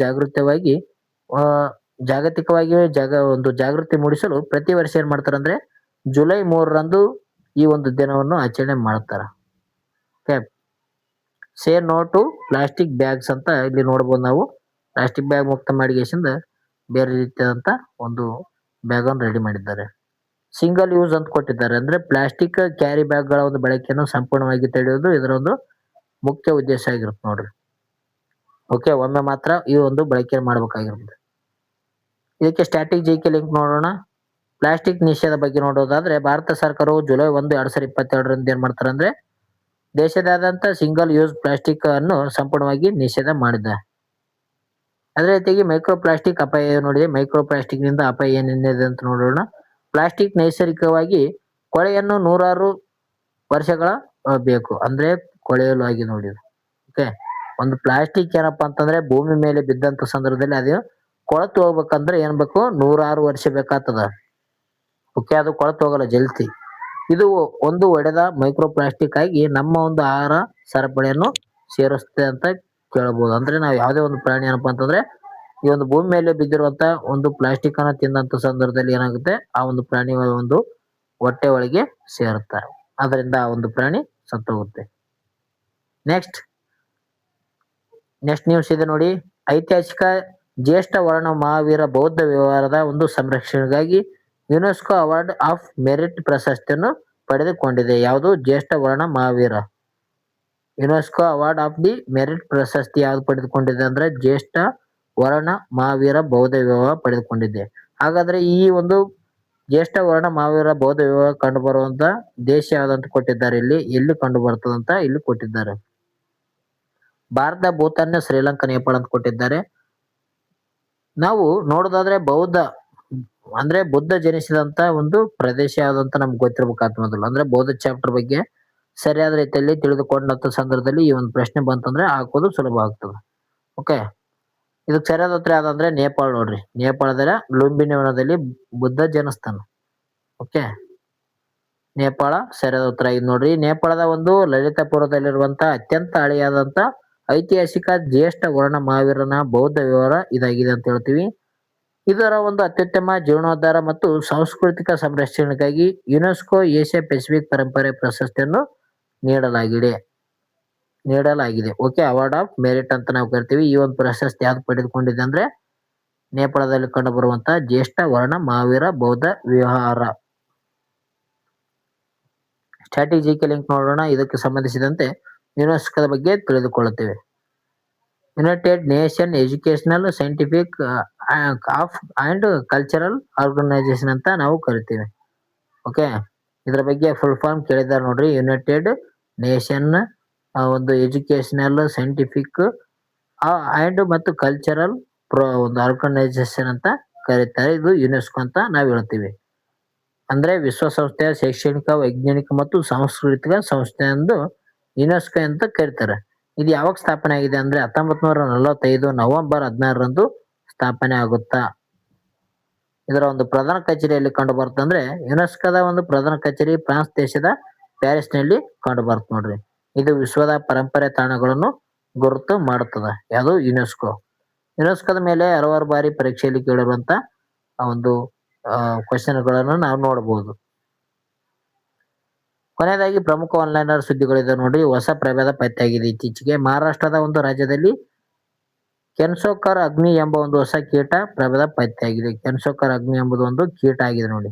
ಜಾಗತಿಕವಾಗಿ ಒಂದು ಜಾಗೃತಿ ಮೂಡಿಸಲು ಪ್ರತಿ ವರ್ಷ ಏನ್ ಮಾಡ್ತಾರಂದ್ರೆ ಜುಲೈ 3ರಂದು ಈ ಒಂದು ದಿನವನ್ನು ಆಚರಣೆ ಮಾಡ್ತಾರ. Say no to plastic bags ಅಂತ ಇಲ್ಲಿ ನೋಡ್ಬೋದು ನಾವು. ಪ್ಲಾಸ್ಟಿಕ್ ಬ್ಯಾಗ್ ಮುಕ್ತ ಮಾಡಿಗೆಸಿಂದ ಬೇರೆ ರೀತಿಯಾದಂತ ಒಂದು ಬ್ಯಾಗ್ ಅನ್ನು ರೆಡಿ ಮಾಡಿದ್ದಾರೆ. ಸಿಂಗಲ್ ಯೂಸ್ ಅಂತ ಕೊಟ್ಟಿದ್ದಾರೆ. ಅಂದ್ರೆ ಪ್ಲಾಸ್ಟಿಕ್ ಕ್ಯಾರಿ ಬ್ಯಾಗ್ ಗಳ ಒಂದು ಬಳಕೆಯನ್ನು ಸಂಪೂರ್ಣವಾಗಿ ತಡೆಯುವುದು ಇದರ ಒಂದು ಮುಖ್ಯ ಉದ್ದೇಶ ಆಗಿರುತ್ತೆ ನೋಡ್ರಿ. ಓಕೆ, ಒಮ್ಮೆ ಮಾತ್ರ ಈ ಒಂದು ಬಳಕೆ ಮಾಡಬೇಕಾಗಿರುತ್ತೆ. ಇದಕ್ಕೆ ಸ್ಟ್ಯಾಟಿಕ್ ಜಿಕೆ ಲಿಂಕ್ ನೋಡೋಣ. ಪ್ಲಾಸ್ಟಿಕ್ ನಿಷೇಧ ಬಗ್ಗೆ ನೋಡೋದಾದ್ರೆ ಭಾರತ ಸರ್ಕಾರವು ಜುಲೈ 1, 2022 ಏನ್ ಮಾಡ್ತಾರೆ ಅಂದ್ರೆ ದೇಶದಾದ್ಯಂತ ಸಿಂಗಲ್ ಯೂಸ್ ಪ್ಲಾಸ್ಟಿಕ್ ಅನ್ನು ಸಂಪೂರ್ಣವಾಗಿ ನಿಷೇಧ ಮಾಡಿದೆ. ಅದೇ ರೀತಿಯಾಗಿ ಮೈಕ್ರೋ ಪ್ಲಾಸ್ಟಿಕ್ ಅಪಾಯ ನೋಡಿದೆ. ಮೈಕ್ರೋ ಪ್ಲಾಸ್ಟಿಕ್ ನಿಂದ ಅಪಾಯ ಏನೇನಿದೆ ಅಂತ ನೋಡೋಣ. ಪ್ಲಾಸ್ಟಿಕ್ ನೈಸರ್ಗಿಕವಾಗಿ ಕೊಳೆಯನ್ನು 106 ವರ್ಷಗಳ ಬೇಕು ಅಂದ್ರೆ ಕೊಳೆಯಲು ಆಗಿ ನೋಡಿ. ಓಕೆ, ಒಂದು ಪ್ಲಾಸ್ಟಿಕ್ ಏನಪ್ಪಾ ಅಂತಂದ್ರೆ ಭೂಮಿ ಮೇಲೆ ಬಿದ್ದಂತ ಸಂದರ್ಭದಲ್ಲಿ ಅದು ಕೊಳತು ಹೋಗ್ಬೇಕಂದ್ರೆ ಏನ್ ಬೇಕು, 106 ವರ್ಷ ಬೇಕಾಗ್ತದ. ಓಕೆ, ಅದು ಕೊಳತು ಹೋಗಲ್ಲ ಜಲ್ದಿ. ಇದು ಒಂದು ಒಡೆದ ಮೈಕ್ರೋ ಪ್ಲಾಸ್ಟಿಕ್ ಆಗಿ ನಮ್ಮ ಒಂದು ಆಹಾರ ಸರಪಳಿಯನ್ನು ಸೇರಿಸುತ್ತೆ ಅಂತ ಕೇಳಬಹುದು. ಅಂದ್ರೆ ನಾವು ಯಾವುದೇ ಒಂದು ಪ್ರಾಣಿ ಏನಪ್ಪಾ ಅಂತಂದ್ರೆ ಈ ಒಂದು ಭೂಮಿ ಮೇಲೆ ಬಿದ್ದಿರುವಂತ ಒಂದು ಪ್ಲಾಸ್ಟಿಕ್ ಅನ್ನ ತಿಂದಂತ ಸಂದರ್ಭದಲ್ಲಿ ಏನಾಗುತ್ತೆ, ಆ ಒಂದು ಪ್ರಾಣಿ ಒಂದು ಹೊಟ್ಟೆ ಒಳಗೆ ಸೇರುತ್ತಾರೆ. ಅದರಿಂದ ಆ ಒಂದು ಪ್ರಾಣಿ ಸತ್ತೋಗುತ್ತೆ. ನೆಕ್ಸ್ಟ್ ನ್ಯೂಸ್ ಇದೆ ನೋಡಿ. ಐತಿಹಾಸಿಕ ಜ್ಯೇಷ್ಠ ವರ್ಣ ಮಹಾವೀರ ಬೌದ್ಧ ವ್ಯವಹಾರದ ಒಂದು ಸಂರಕ್ಷಣೆಗಾಗಿ ಯುನೆಸ್ಕೋ ಅವಾರ್ಡ್ ಆಫ್ ಮೆರಿಟ್ ಪ್ರಶಸ್ತಿಯನ್ನು ಪಡೆದುಕೊಂಡಿದೆ. ಯಾವುದು? ಜ್ಯೇಷ್ಠ ವರ್ಣ ಮಹಾವೀರ. UNESCO award of the merit ಪ್ರಶಸ್ತಿ ಯಾವ್ದು ಪಡೆದುಕೊಂಡಿದೆ ಅಂದ್ರೆ ಜ್ಯೇಷ್ಠ ವರ್ಣ ಮಹಾವೀರ ಬೌದ್ಧ ವಿವಾಹ ಪಡೆದುಕೊಂಡಿದೆ. ಹಾಗಾದ್ರೆ ಈ ಒಂದು ಜ್ಯೇಷ್ಠ ವರ್ಣ ಮಹಾವೀರ ಬೌದ್ಧ ವಿವಾಹ ಕಂಡು ಬರುವಂತ ದೇಶ ಯಾವ್ದಂತ ಕೊಟ್ಟಿದ್ದಾರೆ. ಎಲ್ಲಿ ಕಂಡು ಬರ್ತದಂತ ಇಲ್ಲಿ ಕೊಟ್ಟಿದ್ದಾರೆ. ಭಾರತ, ಭೂತಾನ್, ಶ್ರೀಲಂಕಾ, ನೇಪಾಳ ಅಂತ ಕೊಟ್ಟಿದ್ದಾರೆ. ನಾವು ನೋಡೋದಾದ್ರೆ ಅಂದ್ರೆ ಬುದ್ಧ ಜನಿಸಿದಂತ ಒಂದು ಪ್ರದೇಶ ಯಾವ್ದಂತ ನಮ್ಗೆ ಗೊತ್ತಿರ್ಬೇಕಾಗ್ತದೆ ಮೊದಲು. ಅಂದ್ರೆ ಬೌದ್ಧ ಚಾಪ್ಟರ್ ಬಗ್ಗೆ ಸರಿಯಾದ ರೀತಿಯಲ್ಲಿ ತಿಳಿದುಕೊಂಡಂತ ಸಂದರ್ಭದಲ್ಲಿ ಈ ಒಂದು ಪ್ರಶ್ನೆ ಬಂತಂದ್ರೆ ಹಾಕೋದು ಸುಲಭ ಆಗ್ತದೆ. ಓಕೆ, ಇದಕ್ಕೆ ಸರಿಯಾದ ಉತ್ತರ ಯಾವ್ದಂದ್ರೆ ನೇಪಾಳ ನೋಡ್ರಿ. ನೇಪಾಳದ ಲುಂಬಿನಿ ವನದಲ್ಲಿ ಬುದ್ಧ ಜನಿಸ್ತಾನ. ಓಕೆ, ನೇಪಾಳ ಸರಿಯಾದ ಉತ್ತರ ಇದು ನೋಡ್ರಿ. ನೇಪಾಳದ ಒಂದು ಲಲಿತಪುರದಲ್ಲಿರುವಂತ ಅತ್ಯಂತ ಹಳೆಯಾದಂತ ಐತಿಹಾಸಿಕ ಜ್ಯೇಷ್ಠ ವರ್ಣ ಮಹಾವೀರನ ಬೌದ್ಧ ವಿಹಾರ ಇದಾಗಿದೆ ಅಂತ ಹೇಳ್ತೀವಿ. ಇದರ ಒಂದು ಅತ್ಯುತ್ತಮ ಜೀರ್ಣೋದ್ಧಾರ ಮತ್ತು ಸಾಂಸ್ಕೃತಿಕ ಸಂರಕ್ಷಣೆಗಾಗಿ ಯುನೆಸ್ಕೋ ಏಷ್ಯಾ ಪೆಸಿಫಿಕ್ ಪರಂಪರೆ ಪ್ರಶಸ್ತಿಯನ್ನು ನೀಡಲಾಗಿದೆ. ಓಕೆ, ಅವಾರ್ಡ್ ಆಫ್ ಮೆರಿಟ್ ಅಂತ ನಾವು ಕರಿತೀವಿ. ಈ ಒಂದು ಪ್ರಶಸ್ತಿ ಯಾವ್ದು ಪಡೆದುಕೊಂಡಿದೆ ಅಂದ್ರೆ ನೇಪಾಳದಲ್ಲಿ ಕಂಡು ಬರುವಂತಹ ಜ್ಯೇಷ್ಠ ವರ್ಣ ಮಹಾವೀರ ಬೌದ್ಧ ವಿಹಾರ. ಸ್ಟ್ರಾಟಜಿಕ್ ಲಿಂಕ್ ನೋಡೋಣ. ಇದಕ್ಕೆ ಸಂಬಂಧಿಸಿದಂತೆ ಯುನೆಸ್ಕೋದ ಬಗ್ಗೆ ತಿಳಿದುಕೊಳ್ಳುತ್ತೇವೆ. United Nation educational, scientific and cultural organisation ಅಂತ ನಾವು ಕರಿತೀವಿ. ಓಕೆ, ಇದರ ಬಗ್ಗೆ ಫುಲ್ ಫಾರ್ಮ್ ಕೇಳಿದ್ದಾರೆ ನೋಡ್ರಿ. ಯುನೈಟೆಡ್ ನೇಷನ್ ಒಂದು ಎಜುಕೇಶನಲ್, ಸೈಂಟಿಫಿಕ್ ಅಂಡ್ ಮತ್ತು ಕಲ್ಚರಲ್ ಒಂದು ಆರ್ಗನೈಸೇಷನ್ ಅಂತ ಕರೀತಾರೆ. ಇದು ಯುನೆಸ್ಕೋ ಅಂತ ನಾವು ಹೇಳ್ತೀವಿ. ಅಂದ್ರೆ ವಿಶ್ವಸಂಸ್ಥೆಯ ಶೈಕ್ಷಣಿಕ, ವೈಜ್ಞಾನಿಕ ಮತ್ತು ಸಾಂಸ್ಕೃತಿಕ ಸಂಸ್ಥೆ ಎಂದು ಯುನೆಸ್ಕೋ ಅಂತ ಕರೀತಾರೆ. ಇದು ಯಾವಾಗ ಸ್ಥಾಪನೆ ಆಗಿದೆ ಅಂದ್ರೆ 1945 ನವೆಂಬರ್ 16ರಂದು ಸ್ಥಾಪನೆ ಆಗುತ್ತಾ. ಇದರ ಒಂದು ಪ್ರಧಾನ ಕಚೇರಿಯಲ್ಲಿ ಕಂಡು ಬರುತ್ತೆ ಅಂದ್ರೆ ಯುನೆಸ್ಕೋದ ಒಂದು ಪ್ರಧಾನ ಕಚೇರಿ ಫ್ರಾನ್ಸ್ ದೇಶದ ಪ್ಯಾರಿಸ್ ನಲ್ಲಿ ಕಂಡು ಬರುತ್ತೆ ನೋಡ್ರಿ. ಇದು ವಿಶ್ವದ ಪರಂಪರೆ ತಾಣಗಳನ್ನು ಗುರುತು ಮಾಡುತ್ತದೆ. ಯಾವುದು? ಯುನೆಸ್ಕೋ. ಯುನೆಸ್ಕೋದ ಮೇಲೆ ಹಲವಾರು ಬಾರಿ ಪರೀಕ್ಷೆಯಲ್ಲಿ ಕೇಳಿರುವಂತ ಒಂದು ಕ್ವಶನ್ಗಳನ್ನು ನಾವು ನೋಡಬಹುದು. ಕೊನೆಯದಾಗಿ ಪ್ರಮುಖ ಆನ್ಲೈನರ್ ಸುದ್ದಿಗಳಿದೆ ನೋಡಿ. ಹೊಸ ಪ್ರಭೇದ ಪತ್ತೆಯಾಗಿದೆ ಇತ್ತೀಚೆಗೆ. ಮಹಾರಾಷ್ಟ್ರದ ಒಂದು ರಾಜ್ಯದಲ್ಲಿ ಕೆನ್ಸೋಕರ್ ಅಗ್ನಿ ಎಂಬ ಒಂದು ಹೊಸ ಕೀಟ ಪ್ರಭೇದ ಪತ್ತೆಯಾಗಿದೆ. ಕೆನ್ಸೋಕರ್ ಅಗ್ನಿ ಎಂಬುದು ಒಂದು ಕೀಟ ಆಗಿದೆ ನೋಡಿ.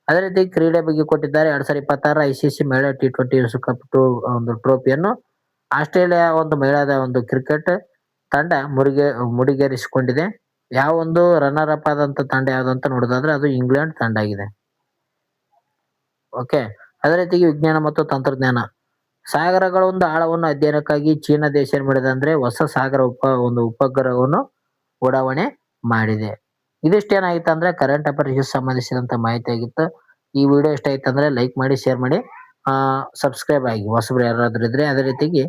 ಅದೇ ರೀತಿ ಕ್ರೀಡೆ ಬಗ್ಗೆ ಕೊಟ್ಟಿದ್ದಾರೆ. 2026 ICC ಮಹಿಳಾ T20 ವಿಶ್ವಕಪ್ ಒಂದು ಟ್ರೋಫಿಯನ್ನು ಆಸ್ಟ್ರೇಲಿಯಾ ಒಂದು ಮಹಿಳಾದ ಒಂದು ಕ್ರಿಕೆಟ್ ತಂಡ ಮುಡಿಗೇರಿಸಿಕೊಂಡಿದೆ. ಯಾವ ಒಂದು ರನ್ನರ್ ಅಪ್ ಆದಂತ ತಂಡ ಯಾವ್ದು ಅಂತ ನೋಡೋದಾದ್ರೆ ಅದು ಇಂಗ್ಲೆಂಡ್ ತಂಡ ಆಗಿದೆ. ಓಕೆ, ಅದೇ ರೀತಿ ವಿಜ್ಞಾನ ಮತ್ತು ತಂತ್ರಜ್ಞಾನ. ಸಾಗರಗಳ ಒಂದು ಆಳವನ್ನು ಅಧ್ಯಯನಕ್ಕಾಗಿ ಚೀನಾ ದೇಶ ಏನ್ ಮಾಡಿದೆ ಅಂದ್ರೆ ಹೊಸ ಸಾಗರ ಉಪಗ್ರಹವನ್ನು ಉಡಾವಣೆ ಮಾಡಿದೆ. ಇದಿಷ್ಟೇನಾಗಿತ್ತು ಅಂದ್ರೆ ಕರೆಂಟ್ ಅಫೇರ್ಸ್ಗೆ ಸಂಬಂಧಿಸಿದಂತ ಮಾಹಿತಿ ಆಗಿತ್ತು. ಈ ವಿಡಿಯೋ ಇಷ್ಟ ಆಯ್ತು ಅಂದ್ರೆ ಲೈಕ್ ಮಾಡಿ, ಶೇರ್ ಮಾಡಿ, ಸಬ್ಸ್ಕ್ರೈಬ್ ಆಗಿ ಹೊಸಬ್ರು ಯಾರಾದ್ರೂ ಇದ್ರೆ. ಅದೇ ರೀತಿಗೆ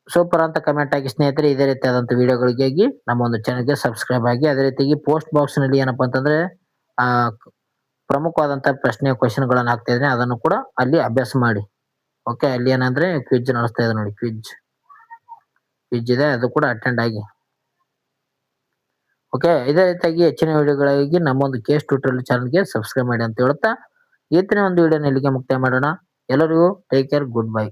ಸೂಪರ್ ಅಂತ ಕಮೆಂಟ್ ಹಾಕಿ ಸ್ನೇಹಿತರೆ. ಇದೇ ರೀತಿಯಾದಂತ ವಿಡಿಯೋಗಳಿಗಾಗಿ ನಮ್ಮ ಒಂದು ಚಾನಲ್ಗೆ ಸಬ್ಸ್ಕ್ರೈಬ್ ಆಗಿ. ಅದೇ ರೀತಿಗೆ ಪೋಸ್ಟ್ ಬಾಕ್ಸ್ ನಲ್ಲಿ ಏನಪ್ಪಾ ಅಂತಂದ್ರೆ ಪ್ರಮುಖವಾದಂತ ಕ್ವಶನ್ಗಳನ್ನು ಹಾಕ್ತಾ ಇದ್ರೆ ಅದನ್ನು ಕೂಡ ಅಲ್ಲಿ ಅಭ್ಯಾಸ ಮಾಡಿ. ಓಕೆ, ಅಲ್ಲಿ ಏನಂದ್ರೆ ಕ್ವಿಜ್ ನಡೆಸ್ತಾ ಇದೆ ನೋಡಿ. ಕ್ವಿಜ್ ಇದೆ, ಅದು ಕೂಡ ಅಟೆಂಡ್ ಆಗಿ. ಓಕೆ, ಇದೇ ರೀತಿಯಾಗಿ ಹೆಚ್ಚಿನ ವಿಡಿಯೋಗಳಿಗಾಗಿ ನಮ್ಮ ಒಂದು ಕೇಸ್ ಟ್ಯೂಟೋರಿಯಲ್ ಚಾನಲ್ಗೆ ಸಬ್ಸ್ಕ್ರೈಬ್ ಮಾಡಿ ಅಂತ ಹೇಳುತ್ತಾ ಇವತ್ತಿನ ಒಂದು ವಿಡಿಯೋನ ಇಲ್ಲಿಗೆ ಮುಕ್ತಾಯ ಮಾಡೋಣ. ಎಲ್ಲರಿಗೂ ಟೇಕ್ ಕೇರ್, ಗುಡ್ ಬೈ.